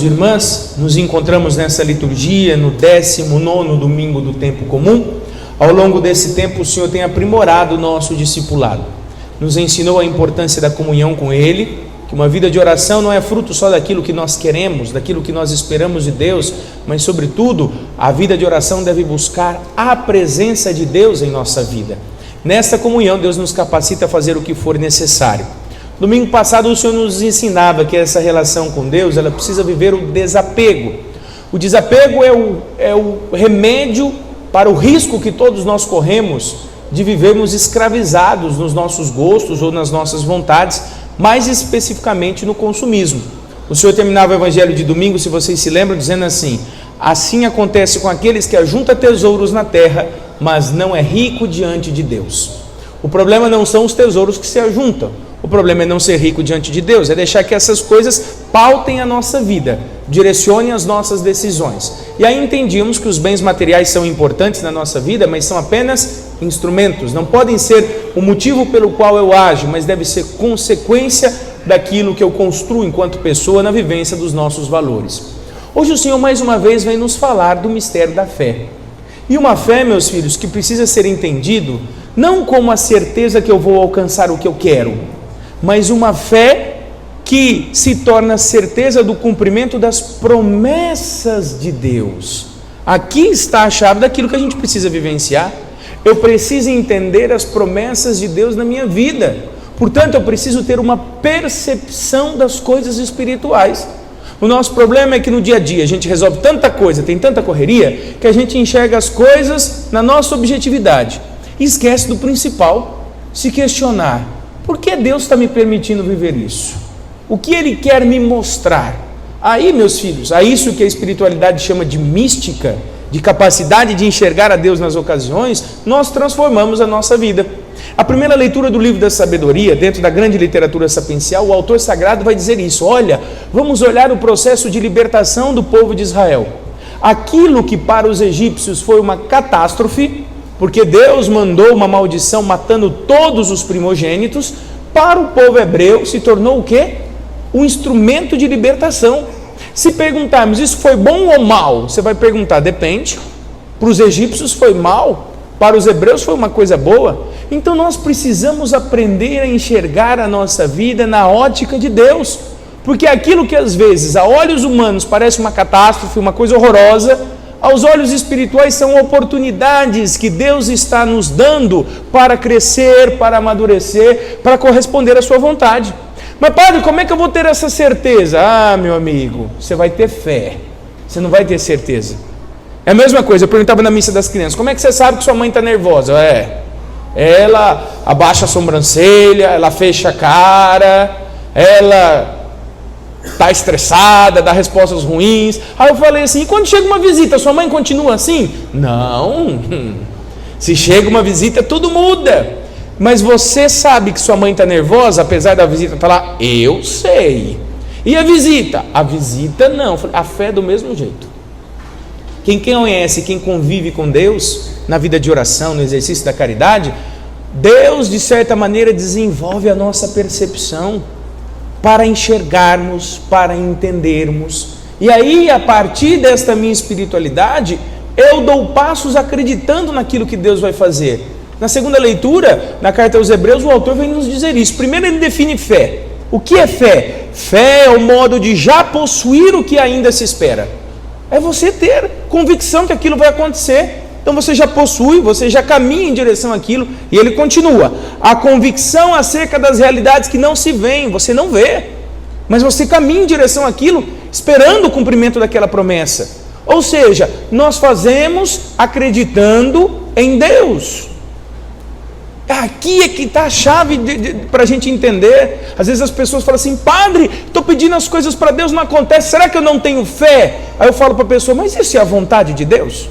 Irmãs, nos encontramos nessa liturgia no 19º domingo do tempo comum. Ao longo desse tempo o Senhor tem aprimorado o nosso discipulado, nos ensinou a importância da comunhão com Ele, que uma vida de oração não é fruto só daquilo que nós queremos, daquilo que nós esperamos de Deus, mas sobretudo a vida de oração deve buscar a presença de Deus em nossa vida. Nesta comunhão Deus nos capacita a fazer o que for necessário. Domingo passado o Senhor nos ensinava que essa relação com Deus, ela precisa viver o desapego. O desapego é o remédio para o risco que todos nós corremos de vivermos escravizados nos nossos gostos ou nas nossas vontades, mais especificamente no consumismo. O Senhor terminava o evangelho de domingo, se vocês se lembram, dizendo assim: assim acontece com aqueles que ajuntam tesouros na terra, mas não é rico diante de Deus. O problema não são os tesouros que se ajuntam, o problema é não ser rico diante de Deus, é deixar que essas coisas pautem a nossa vida, direcionem as nossas decisões. E aí entendíamos que os bens materiais são importantes na nossa vida, mas são apenas instrumentos, não podem ser o motivo pelo qual eu ajo, mas deve ser consequência daquilo que eu construo enquanto pessoa na vivência dos nossos valores. Hoje o Senhor mais uma vez vem nos falar do mistério da fé. E uma fé, meus filhos, que precisa ser entendido não como a certeza que eu vou alcançar o que eu quero, mas uma fé que se torna certeza do cumprimento das promessas de Deus. Aqui está a chave daquilo que a gente precisa vivenciar. Eu preciso entender as promessas de Deus na minha vida. Portanto, eu preciso ter uma percepção das coisas espirituais. O nosso problema é que no dia a dia a gente resolve tanta coisa, tem tanta correria, que a gente enxerga as coisas na nossa objetividade e esquece do principal: se questionar: por que Deus está me permitindo viver isso? O que Ele quer me mostrar? Aí, meus filhos, a isso que a espiritualidade chama de mística, de capacidade de enxergar a Deus nas ocasiões, nós transformamos a nossa vida. A primeira leitura do livro da sabedoria, dentro da grande literatura sapiencial, o autor sagrado vai dizer isso: olha, vamos olhar o processo de libertação do povo de Israel. Aquilo que para os egípcios foi uma catástrofe, porque Deus mandou uma maldição matando todos os primogênitos, para o povo hebreu se tornou o quê? Um instrumento de libertação. Se perguntarmos, isso foi bom ou mal? Você vai perguntar, depende. Para os egípcios foi mal, para os hebreus foi uma coisa boa. Então nós precisamos aprender a enxergar a nossa vida na ótica de Deus, porque aquilo que às vezes a olhos humanos parece uma catástrofe, uma coisa horrorosa, aos olhos espirituais são oportunidades que Deus está nos dando para crescer, para amadurecer, para corresponder à sua vontade. Mas padre, como é que eu vou ter essa certeza? Ah, meu amigo, você vai ter fé, você não vai ter certeza. É a mesma coisa, eu perguntava na missa das crianças: como é que você sabe que sua mãe está nervosa? Ela abaixa a sobrancelha, ela fecha a cara, ela está estressada, dá respostas ruins. Aí eu falei assim: e quando chega uma visita, sua mãe continua assim? Não, se chega uma visita tudo muda. Mas você sabe que sua mãe está nervosa, apesar da visita estar lá? Eu sei. E a visita? A visita não. A fé é do mesmo jeito. Quem conhece, quem convive com Deus, na vida de oração, no exercício da caridade, Deus de certa maneira desenvolve a nossa percepção para enxergarmos, para entendermos. E aí, a partir desta minha espiritualidade, eu dou passos acreditando naquilo que Deus vai fazer. Na segunda leitura, na carta aos Hebreus, o autor vem nos dizer isso. Primeiro ele define fé. O que é fé? Fé é o modo de já possuir o que ainda se espera. É você ter convicção que aquilo vai acontecer. Então você já possui, você já caminha em direção àquilo. E ele continua: a convicção acerca das realidades que não se veem, você não vê, mas você caminha em direção àquilo, esperando o cumprimento daquela promessa. Ou seja, nós fazemos acreditando em Deus. Aqui é que está a chave para a gente entender. Às vezes as pessoas falam assim: padre, estou pedindo as coisas para Deus, não acontece, será que eu não tenho fé? Aí eu falo para a pessoa: mas isso é a vontade de Deus?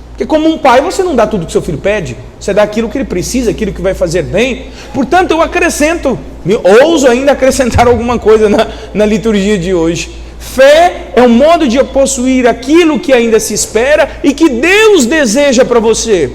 Porque como um pai, você não dá tudo que seu filho pede, você dá aquilo que ele precisa, aquilo que vai fazer bem. Portanto, eu acrescento, ouso ainda acrescentar alguma coisa na liturgia de hoje. Fé é um modo de possuir aquilo que ainda se espera e que Deus deseja para você.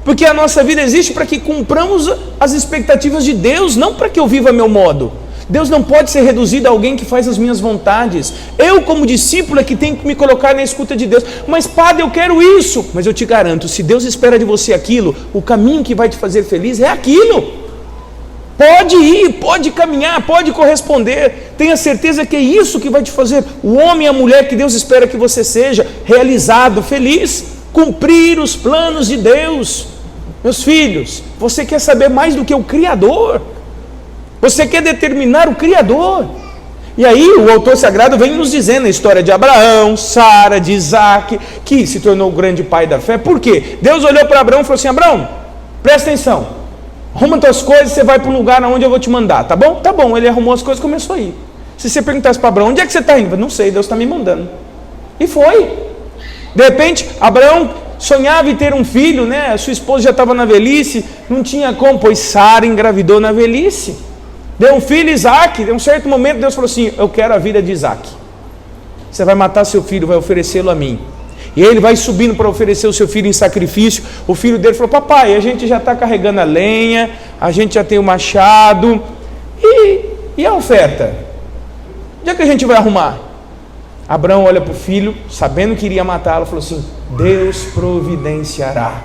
Porque a nossa vida existe para que cumpramos as expectativas de Deus, não para que eu viva a meu modo. Deus não pode ser reduzido a alguém que faz as minhas vontades. Eu, como discípulo, é que tenho que me colocar na escuta de Deus. Mas, Padre, eu quero isso. Mas eu te garanto, se Deus espera de você aquilo, o caminho que vai te fazer feliz é aquilo. Pode ir, pode caminhar, pode corresponder. Tenha certeza que é isso que vai te fazer o homem e a mulher que Deus espera que você seja, realizado, feliz, cumprir os planos de Deus. Meus filhos, você quer saber mais do que o Criador? Você quer determinar o Criador? E aí o autor sagrado vem nos dizendo a história de Abraão, Sara, de Isaac, que se tornou o grande pai da fé. Por quê? Deus olhou para Abraão e falou assim: Abraão, presta atenção, arruma tuas coisas, você vai para um lugar onde eu vou te mandar, tá bom? Tá bom, ele arrumou as coisas e começou a ir. Se você perguntasse para Abraão, onde é que você está indo? Não sei, Deus está me mandando. E foi. De repente, Abraão sonhava em ter um filho, né? A sua esposa já estava na velhice, não tinha como, pois Sara engravidou na velhice. Deu um filho, Isaac. Em um certo momento Deus falou assim: eu quero a vida de Isaac. Você vai matar seu filho, vai oferecê-lo a mim. E ele vai subindo para oferecer o seu filho em sacrifício. O filho dele falou: papai, a gente já está carregando a lenha, a gente já tem o machado, e a oferta? Onde é que a gente vai arrumar? Abraão olha para o filho, sabendo que iria matá-lo, falou assim: Deus providenciará.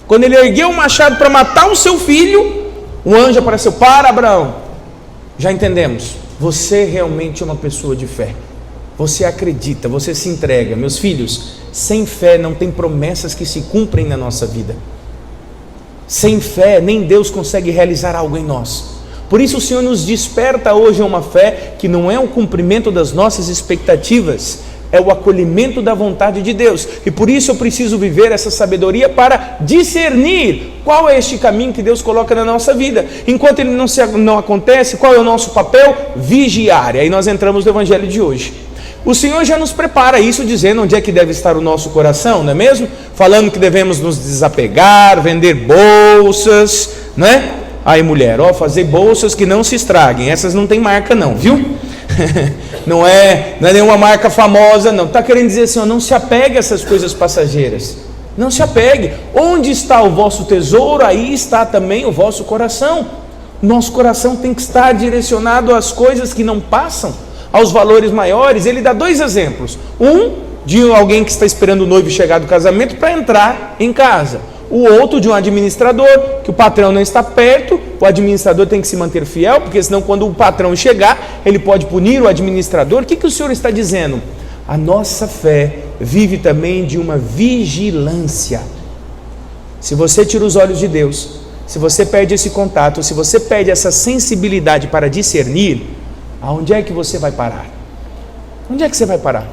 Quando ele ergueu o machado para matar o seu filho, o anjo apareceu: para, Abraão, já entendemos, você realmente é uma pessoa de fé, você acredita, você se entrega. Meus filhos, sem fé não tem promessas que se cumprem na nossa vida. Sem fé nem Deus consegue realizar algo em nós. Por isso o Senhor nos desperta hoje a uma fé que não é o cumprimento das nossas expectativas, é o acolhimento da vontade de Deus. E por isso eu preciso viver essa sabedoria para discernir qual é este caminho que Deus coloca na nossa vida. Enquanto ele não acontece, qual é o nosso papel? Vigiar. E aí nós entramos no evangelho de hoje. O Senhor já nos prepara isso, dizendo onde é que deve estar o nosso coração, não é mesmo? Falando que devemos nos desapegar, vender bolsas, não é? Aí mulher, fazer bolsas que não se estraguem, essas não tem marca não, viu? Não é nenhuma marca famosa não, está querendo dizer assim, não se apegue a essas coisas passageiras, não se apegue. Onde está o vosso tesouro, aí está também o vosso coração. Nosso coração tem que estar direcionado às coisas que não passam, aos valores maiores. Ele dá dois exemplos, um de alguém que está esperando o noivo chegar do casamento para entrar em casa, o outro de um administrador, que o patrão não está perto, o administrador tem que se manter fiel, porque senão quando o patrão chegar, ele pode punir o administrador. O que o Senhor está dizendo? A nossa fé vive também de uma vigilância. Se você tira os olhos de Deus, se você perde esse contato, se você perde essa sensibilidade para discernir, aonde é que você vai parar? Onde é que você vai parar?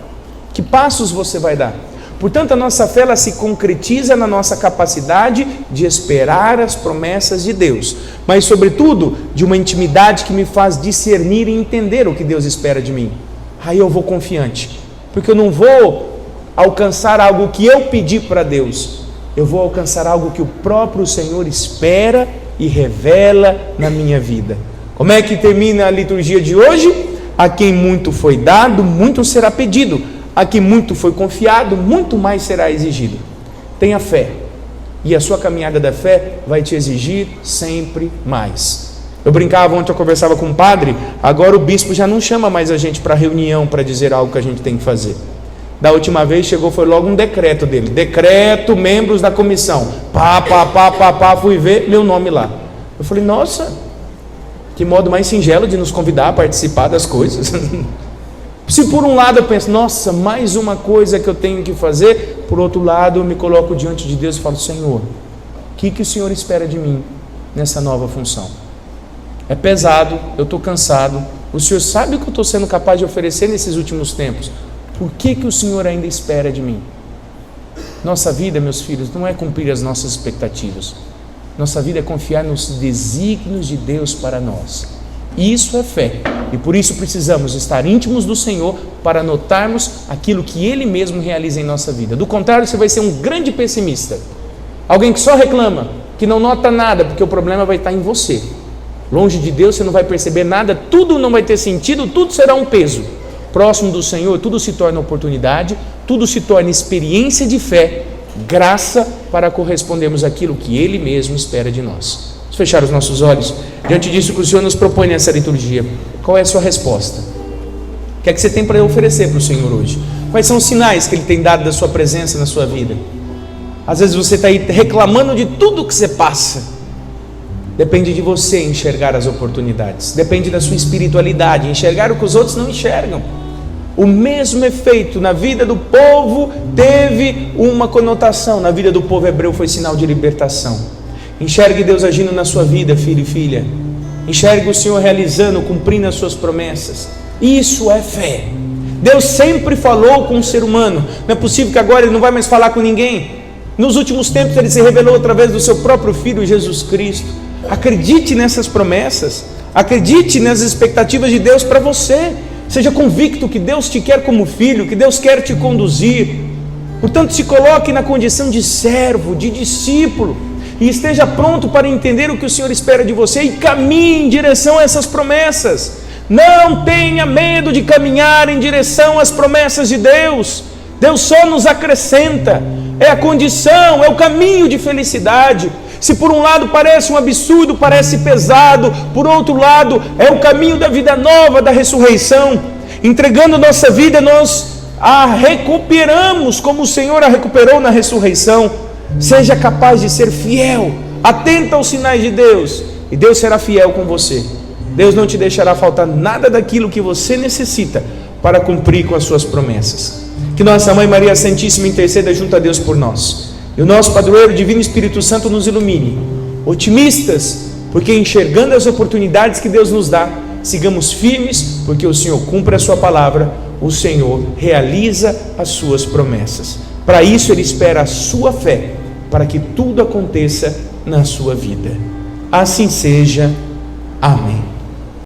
Que passos você vai dar? Portanto, a nossa fé ela se concretiza na nossa capacidade de esperar as promessas de Deus, mas sobretudo de uma intimidade que me faz discernir e entender o que Deus espera de mim. Aí eu vou confiante, porque eu não vou alcançar algo que eu pedi para Deus, eu vou alcançar algo que o próprio Senhor espera e revela na minha vida. Como é que termina a liturgia de hoje? A quem muito foi dado, muito será pedido. A quem muito foi confiado, muito mais será exigido. Tenha fé, e a sua caminhada da fé vai te exigir sempre mais. Eu brincava ontem, eu conversava com um padre, agora o bispo já não chama mais a gente para reunião para dizer algo que a gente tem que fazer. Da última vez chegou, foi logo um decreto dele, decreto, membros da comissão, fui ver meu nome lá. Eu falei, nossa, que modo mais singelo de nos convidar a participar das coisas. Se por um lado eu penso, nossa, mais uma coisa que eu tenho que fazer, por outro lado eu me coloco diante de Deus e falo, Senhor, o que o Senhor espera de mim nessa nova função? É pesado, eu estou cansado, o Senhor sabe o que eu estou sendo capaz de oferecer nesses últimos tempos, o que o Senhor ainda espera de mim? Nossa vida, meus filhos, não é cumprir as nossas expectativas, nossa vida é confiar nos desígnios de Deus para nós. Isso é fé, e por isso precisamos estar íntimos do Senhor para notarmos aquilo que Ele mesmo realiza em nossa vida. Do contrário, você vai ser um grande pessimista, alguém que só reclama, que não nota nada, porque o problema vai estar em você. Longe de Deus você não vai perceber nada, tudo não vai ter sentido, tudo será um peso. Próximo do Senhor, tudo se torna oportunidade, tudo se torna experiência de fé, graça para correspondermos àquilo que Ele mesmo espera de nós. Vamos fechar os nossos olhos diante disso que o Senhor nos propõe nessa liturgia. Qual é a sua resposta? O que é que você tem para oferecer para o Senhor hoje? Quais são os sinais que Ele tem dado da sua presença na sua vida? Às vezes você está aí reclamando de tudo que você passa. Depende de você enxergar as oportunidades. Depende da sua espiritualidade, enxergar o que os outros não enxergam. O mesmo efeito na vida do povo teve uma conotação. Na vida do povo hebreu foi sinal de libertação. Enxergue Deus agindo na sua vida, filho e filha. Enxergue o Senhor realizando, cumprindo as suas promessas. Isso é fé. Deus sempre falou com o ser humano. Não é possível que agora Ele não vai mais falar com ninguém. Nos últimos tempos Ele se revelou através do seu próprio Filho Jesus Cristo. Acredite nessas promessas. Acredite nas expectativas de Deus para você. Seja convicto que Deus te quer como filho, que Deus quer te conduzir. Portanto, se coloque na condição de servo, de discípulo, e esteja pronto para entender o que o Senhor espera de você e caminhe em direção a essas promessas. Não tenha medo de caminhar em direção às promessas de Deus. Deus só nos acrescenta. É a condição, é o caminho de felicidade. Se por um lado parece um absurdo, parece pesado, por outro lado é o caminho da vida nova, da ressurreição. Entregando nossa vida, nós a recuperamos como o Senhor a recuperou na ressurreição. Seja capaz de ser fiel, atento aos sinais de Deus, e Deus será fiel com você. Deus não te deixará faltar nada daquilo que você necessita para cumprir com as suas promessas. Que nossa Mãe Maria Santíssima interceda junto a Deus por nós. E o nosso Padroeiro Divino Espírito Santo nos ilumine. Otimistas, porque enxergando as oportunidades que Deus nos dá, sigamos firmes, porque o Senhor cumpre a sua palavra, o Senhor realiza as suas promessas. Para isso Ele espera a sua fé, para que tudo aconteça na sua vida. Assim seja. Amém.